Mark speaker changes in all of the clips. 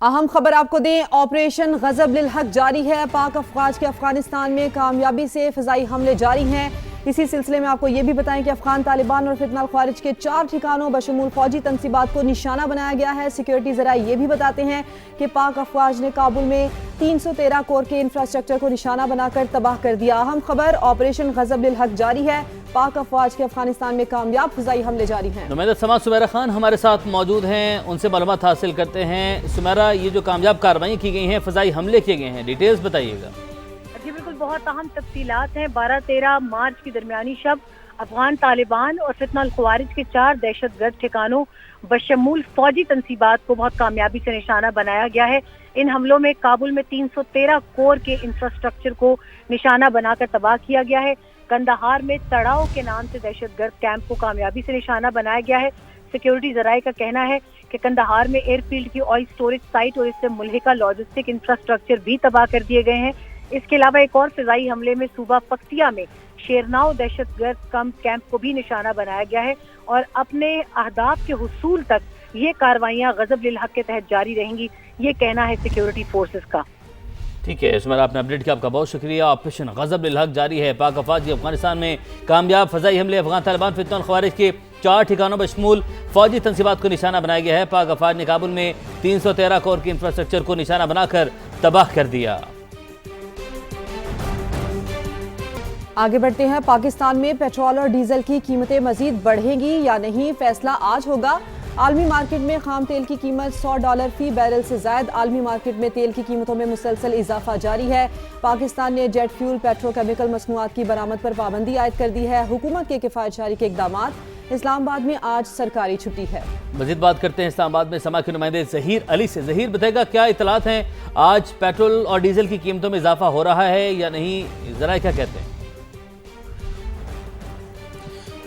Speaker 1: अहम खबर आपको दें, ऑपरेशन गजब लिल हक जारी है। पाक अफवाज के अफगानिस्तान में कामयाबी से फ़िज़ाई हमले जारी हैं। इसी सिलसिले में आपको ये भी बताएं कि अफगान तालिबान और फितना ख्वारिज के 4 ठिकानों बशमूल फौजी तनसीबात को निशाना बनाया गया है। सिक्योरिटी ज़रा ये भी बताते हैं कि पाक अफवाज ने काबुल में 313 कोर के इंफ्रास्ट्रक्चर को निशाना बनाकर तबाह कर दिया। अहम खबर, ऑपरेशन गजब लिल हक जारी है। पाक अफवाज के अफगानिस्तान में कामयाब फ़िज़ाई हमले जारी हैं।
Speaker 2: नुमाइंदा समाज सुमेरा खान हमारे साथ मौजूद हैं, उनसे मालूमात हासिल करते हैं। सुमेरा, ये जो कामयाब कार्रवाई की गई हैं, फ़िज़ाई हमले किए गए हैं, डिटेल्स बताइएगा।
Speaker 3: जी बिल्कुल, बहुत अहम तफसीलात हैं। 12-13 मार्च की दरमियानी शब अफगान तालिबान और फितना ख्वारिज के 4 दहशतगर्द ठिकानों बशमूल फौजी तनसीबात को बहुत कामयाबी से निशाना बनाया गया है। इन हमलों में काबुल में 313 कोर के इंफ्रास्ट्रक्चर को निशाना बनाकर तबाह किया गया है। कंदाहार में तड़ाव के नाम से दहशतगर्द कैंप को कामयाबी से निशाना बनाया गया है। सिक्योरिटी जराये का कहना है कि कंदाहार में एयरफील्ड की ऑयल स्टोरेज साइट और इससे मुल्हिका लॉजिस्टिक इंफ्रास्ट्रक्चर भी तबाह कर दिए गए हैं। इसके अलावा एक और फिजाई हमले में सूबा पख्तिया में शेरनाव दहशतगर्द कैंप को भी निशाना बनाया गया है और अपने अहदाफ के हुसूल तक ये कार्रवाइयां गजब लिल हक के तहत जारी रहेंगी, ये कहना है सिक्योरिटी फोर्सेस का।
Speaker 2: ठीक है इसमें आपने अपडेट किया, आपका बहुत शुक्रिया। ऑपरेशन गजब लिल हक जारी है। पाक अफवाज की अफगानिस्तान में कामयाब फ़िज़ाई हमले, अफगान तालिबान फितना ख्वारिज के 4 ठिकानों बशमूल फौजी तनसीबात को निशाना बनाया गया है। पाक अफवाज ने काबुल में 313 कोर के इंफ्रास्ट्रक्चर को निशाना बनाकर तबाह कर दिया।
Speaker 1: आगे बढ़ते हैं। पाकिस्तान में पेट्रोल और डीजल की कीमतें मजीद बढ़ेंगी या नहीं, फैसला आज होगा। आलमी मार्केट में खाम तेल की कीमत $100 फी बैरल से ज़ायद। आलमी मार्केट में तेल की कीमतों में मुसलसल इजाफा जारी है। पाकिस्तान ने जेट फ्यूल पेट्रोकेमिकल मसनूआत की बरामद पर पाबंदी आयद कर दी है। हुकूमत के किफ़ायत जारी के इक़दामात। इस्लामाबाद में आज सरकारी छुट्टी है। मज़ीद
Speaker 2: बात करते हैं इस्लामाबाद में समा के नुमाइंदे ज़हीर अली से। ज़हीर, बताएगा क्या इतलात हैं, आज पेट्रोल और डीजल की कीमतों में इजाफा हो रहा है या नहीं, ज़रा क्या कहते हैं?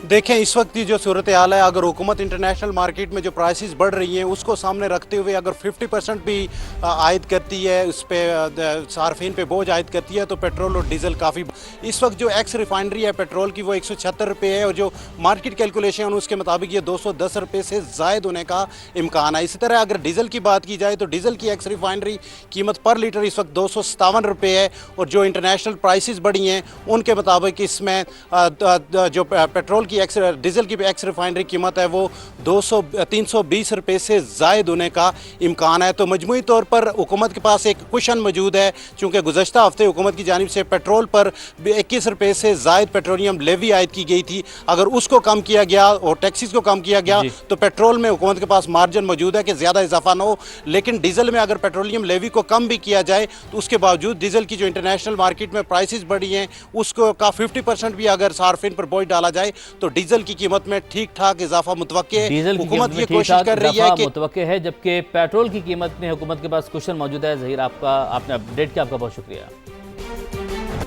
Speaker 4: देखें, इस वक्त की जो सूरत हाल है, अगर हुकूमत इंटरनेशनल मार्केट में जो प्राइसेस बढ़ रही हैं उसको सामने रखते हुए अगर 50% भी आयद करती है, उस पर सार्फिन पे बोझ आयद करती है, तो पेट्रोल और डीजल काफ़ी। इस वक्त जो एक्स रिफाइनरी है पेट्रोल की वो 176 रुपये है और जो मार्केट कैलकुलेशन उसके मुताबिक ये 210 रुपये से ज़ायद होने का इम्कान है। इसी तरह अगर डीजल की बात की जाए तो डीजल की एक्स रिफाइनरी कीमत पर लीटर इस वक्त 257 रुपये है और जो इंटरनेशनल प्राइसेस बढ़ी हैं उनके मुताबिक इसमें जो पेट्रोल की डीजल की एक्स रिफाइनरी कीमत है वो 320 रुपये से ज़ायद होने का इम्कान है। तो मजमूई तौर पर हुकूमत के पास एक कुशन मौजूद है, चूँकि गुज़श्ता हफ्ते हुकूमत की जानिब से पेट्रोल पर 21 रुपये से ज़ायद पेट्रोलियम लेवी आयद की गई थी। अगर उसको कम किया गया और टैक्सीज को कम किया गया तो पेट्रोल में हुकूमत के पास मार्जिन मौजूद है कि ज़्यादा इजाफा ना हो। लेकिन डीजल में अगर पेट्रोलियम लेवी को कम भी किया जाए तो उसके बावजूद डीजल की जो इंटरनेशनल मार्केट में प्राइसेस बढ़ी हैं उसको का 50% भी अगर सार्फिन पर बोझ डाला जाए तो डीजल की कीमत में ठीक ठाक इजाफा मुतवक्के है। हुकूमत ये कोशिश कर रही है कि
Speaker 2: मुतवक्के है, जबकि पेट्रोल की कीमत में हुकूमत के पास कुशन मौजूद है। ज़हीर, आपने अपडेट किया, आपका बहुत शुक्रिया।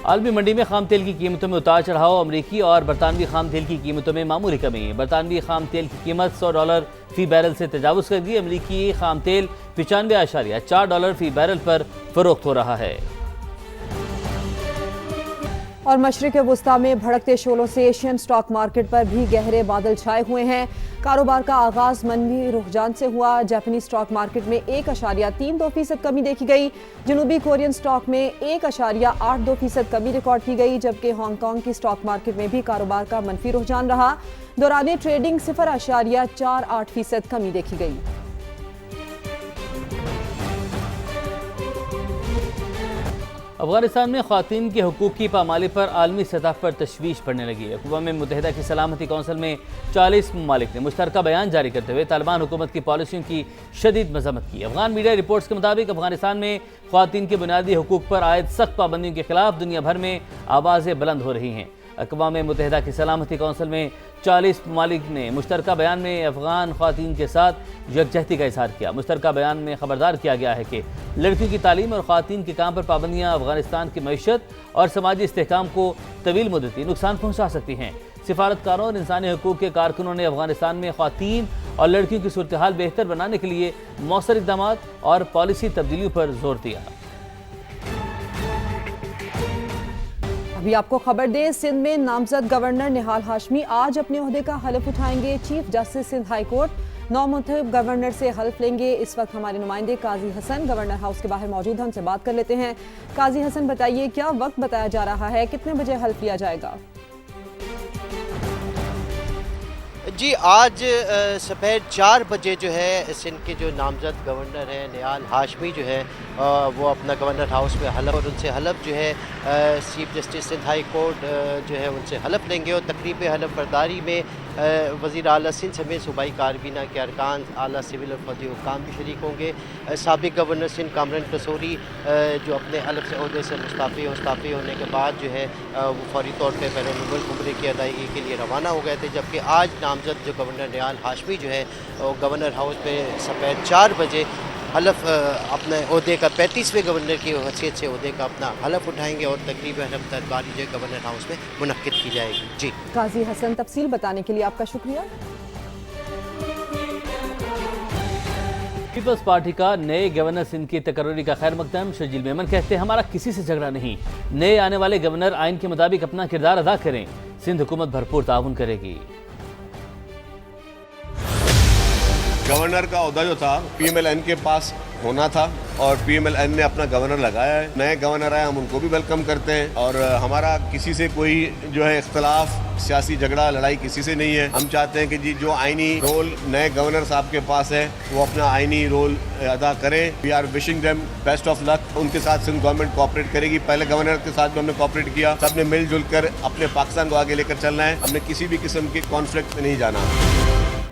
Speaker 2: आलमी मंडी में खाम तेल की कीमतों में उतार चढ़ाव, अमरीकी और बरतानवी खाम तेल की कीमतों में मामूली कमी। बरतानवी खाम तेल की कीमत $100 फी बैरल से तजावुज़ कर दी। अमरीकी खाम तेल $95.4 फी बैरल पर फरोख्त हो रहा है।
Speaker 1: और मशरिक़ वुस्ता में भड़कते शोलों से एशियन स्टॉक मार्केट पर भी गहरे बादल छाए हुए हैं। कारोबार का आगाज मनवी रुझान से हुआ। जापानी स्टॉक मार्केट में 1.32% कमी देखी गई। जनूबी कोरियन स्टॉक में 1.82% कमी रिकॉर्ड की गई, जबकि हांगकांग की स्टॉक मार्केट में भी कारोबार का मनफी रुझान रहा। दौरान ट्रेडिंग 0.48% कमी देखी गई।
Speaker 2: अफगानिस्तान में ख़वातीन के हुकूक़ की पामाली पर आलमी सतह पर तशवीश बढ़ने लगी है। अक़वाम मुत्तहिदा की सलामती कौंसिल में 40 ममालिक ने मुश्तरका बयान जारी करते हुए तालिबान हुकूमत की पॉलिसियों की शदीद मज़म्मत की। अफ़गान मीडिया रिपोर्ट्स के मुताबिक अफगानिस्तान में ख़वातीन के बुनियादी हुकूक़ पर आयद सख्त पाबंदियों के खिलाफ दुनिया भर में आवाज़ें बुलंद हो रही हैं। अक़वाम मुत्तहिदा की सलामती कौंसिल में 40 ममालिक ने मुश्तरका बयान में अफ़गान ख़वातीन के साथ यकजहती का इज़हार किया। मुश्तरका बयान में ख़बरदार किया गया है कि लड़कियों की तालीम और ख़वातीन के काम पर पाबंदियाँ अफ़गानिस्तान की मईशत और समाजी इस्तेहकाम को तवील मुद्दती नुकसान पहुँचा सकती हैं। सिफारतकारों और इंसानी हकूक़ के कारकुनों ने अफ़गानिस्तान में ख़वातीन और लड़कियों की सूरत हाल बेहतर बनाने के लिए मौसर इक़दामात और पॉलिसी तब्दीलियों पर जोर दिया।
Speaker 1: अभी आपको खबर दें, सिंध में नामजद गवर्नर निहाल हाशमी आज अपने ओहदे का हलफ उठाएंगे। Chief justice Sindh high court 9 منتخब गवर्नर से हल्फ लेंगे। इस वक्त हमारे नुमाइंदे काजी हसन गवर्नर हाउस के बाहर मौजूद हैं, उनसे बात कर लेते हैं। काजी हसन, बताइए क्या वक्त बताया जा रहा है, कितने बजे हल्फ लिया जाएगा?
Speaker 5: जी, आज दोपहर 4 बजे जो है सिंध के जो नामजद गवर्नर हैं निहाल हाशमी जो है वो अपना गवर्नर हाउस में हलफ और उनसे हलफ जो है chief justice Sindh high court जो है उनसे हलफ लेंगे। और तकरीब हलफ बर्दारी में वज़ीर आला सिंध समेत सूबाई कारबीना के अरकान, आला सिविल और फौजी हुक्काम भी शरीक होंगे। साबिक गवर्नर सिंध कामरान कसोरी जो अपने हलफ से ओहदे से मुस्ताफ़ी होने के बाद जो है वो फौरी तौर पर बैरून मुल्क उम्रे की अदायगी के लिए रवाना हो गए थे, जबकि आज नामजद जो गवर्नर निहाल हाशमी जो है गवर्नर हाउस में दोपहर 4 बजे हलफ अपने ओहदे का 35वें गवर्नर की हैसियत से ओहदे का अपना हलफ उठाएंगे और तकरीब हलफ दरबारी जो गवर्नर हाउस में मुनक्किद की जाएगी। जी
Speaker 1: काजी हसन, तफसील बताने के लिए आपका शुक्रिया।
Speaker 2: पीपल्स पार्टी का नए गवर्नर सिंध की तकर्री का खैर मकदम। शर्जील मेमन कहते हैं हमारा किसी से झगड़ा नहीं, नए आने वाले गवर्नर आइन के मुताबिक अपना किरदार अदा करें, सिंध हुकूमत भरपूर ताउन करेगी।
Speaker 6: गवर्नर का ओहदा जो था PMLN के पास होना था और PMLN ने अपना गवर्नर लगाया है। नए गवर्नर आए, हम उनको भी वेलकम करते हैं और हमारा किसी से कोई जो है इख्तलाफ, सियासी झगड़ा, लड़ाई किसी से नहीं है। हम चाहते हैं कि जी जो आइनी रोल नए गवर्नर साहब के पास है वो अपना आइनी रोल अदा करें। We are wishing them best of luck. उनके साथ सिंध गवर्नमेंट कोऑपरेट करेगी। पहले गवर्नर के साथ भी हमने कोऑपरेट किया, सबने मिलजुल कर अपने पाकिस्तान को आगे लेकर चलना है। हमने किसी भी किस्म के कॉन्फ्लिक्ट में नहीं जाना।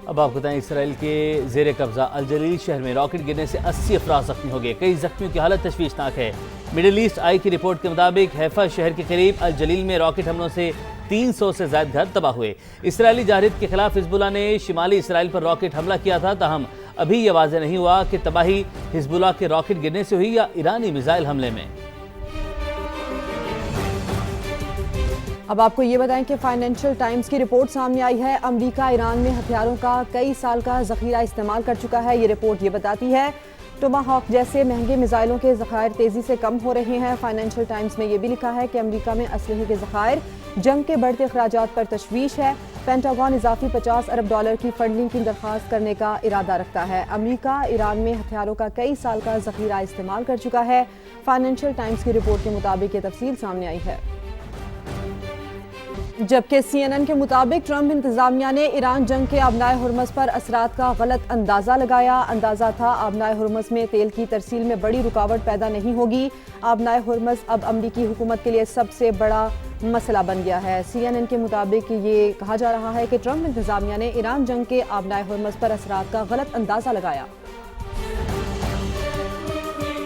Speaker 2: अब आपको बताएं, इसराइल के ज़ेर कब्ज़ा अल जलील शहर में रॉकेट गिरने से 80 अफराद जख्मी हो गए। कई जख्मियों की हालत तशवीशनाक है। मिडिल ईस्ट आई की रिपोर्ट के मुताबिक हैफा शहर के करीब अल जलील में रॉकेट हमलों से 300 से ज़ायद घर तबाह हुए। इसराइली जाहिद के खिलाफ हिजबुल्लाह ने शिमाली इसराइल पर रॉकेट हमला किया था, ताहम अभी यह वाज़ेह नहीं हुआ कि तबाही हिजबुल्लाह के रॉकेट गिरने से हुई या ईरानी मिसाइल हमले में।
Speaker 1: अब आपको ये बताएं कि फाइनेंशियल टाइम्स की रिपोर्ट सामने आई है। अमेरिका ईरान में हथियारों का कई साल का ज़ख़ीरा इस्तेमाल कर चुका है। ये रिपोर्ट ये बताती है टोमाहॉक जैसे महंगे मिसाइलों के ज़ख़ायर तेज़ी से कम हो रहे हैं। फाइनेंशियल टाइम्स में ये भी लिखा है कि अमेरिका में असलहे के ज़ख़ायर जंग के बढ़ते अखराजात पर तशवीश है। पेंटागन इजाफी $50 अरब की फंडिंग की दरख्वास्त करने का इरादा रखता है। अमेरिका ईरान में हथियारों का कई साल का ज़ख़ीरा इस्तेमाल कर चुका है। फाइनेंशियल टाइम्स की रिपोर्ट के मुताबिक ये तफसील सामने आई है। जबकि CNN के मुताबिक ट्रंप इंतजामिया ने ईरान जंग के आबनाए हुर्मस पर असरात का गलत अंदाज़ा लगाया। अंदाज़ा था आबनाए हुर्मस में तेल की तरसील में बड़ी रुकावट पैदा नहीं होगी। आबनाए हुर्मस अब अमरीकी हुकूमत के लिए सबसे बड़ा मसला बन गया है। CNN के मुताबिक ये कहा जा रहा है कि ट्रंप इंतजामिया ने ईरान जंग के आबनाए हुर्मस पर असरात का गलत अंदाज़ा लगाया।